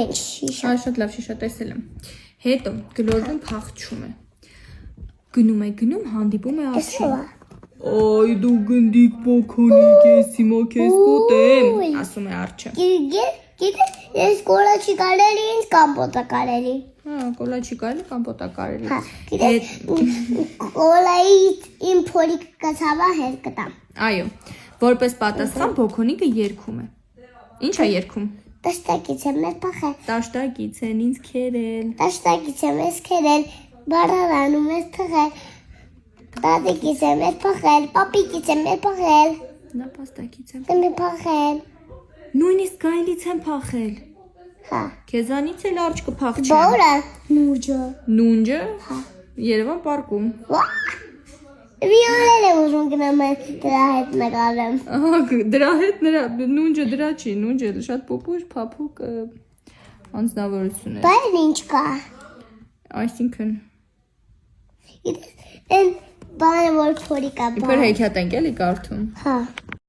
Ինչ շիշա։ Շատ լավ շիշա տեսել եմ։ Հետո գլորվում փախչում է։ Գնում հանդիպում է արջին։ Այ դու գնդիկ փոքոնիկ ես, հիմա քեզ կուտեմ, ասում է արջը։ Գիտես, ես կոլա չի կարելի, ինձ կամպոտա կարելի։ Հա, կոլա չի կարելի, կամպոտա կարելի։ Հա, գիտես, կոլայից իմ փորիկ կացավա հետ կտամ։ Այո, որպես պատասխան փոքոնիկը երգում է։ Ինչ է երգում։ Տաշտակից եմ ես փախել։ Տաշտակից են ինձ քերել։ Տաշտակից եմ ես քերել, բարարանում ես թղել։ Տատիկից եմ ես փախել, պապիկից եմ ես փախել։ Նա պաստակից եմ։ Եմ փախել։ Նույնիսկ գայլից եմ փախել։ Հա։ Քեզանից էլ արջ կփախչեմ։ Բորա, նուջը։ Նունջը։ Երևան պարկում։ Մի օրել եմ ուզում գնամ դրա հետ նկարեմ։ Ահա, դրա հետ նրա նունջը դրա չի, նունջը շատ պոպուշ, փափուկ անձնավորություն է։ Բայց ինչ կա։ Այսինքն Են բանը որ փորիկա։ իբր հեքիաթ ենք էլի կարդում։ Հա։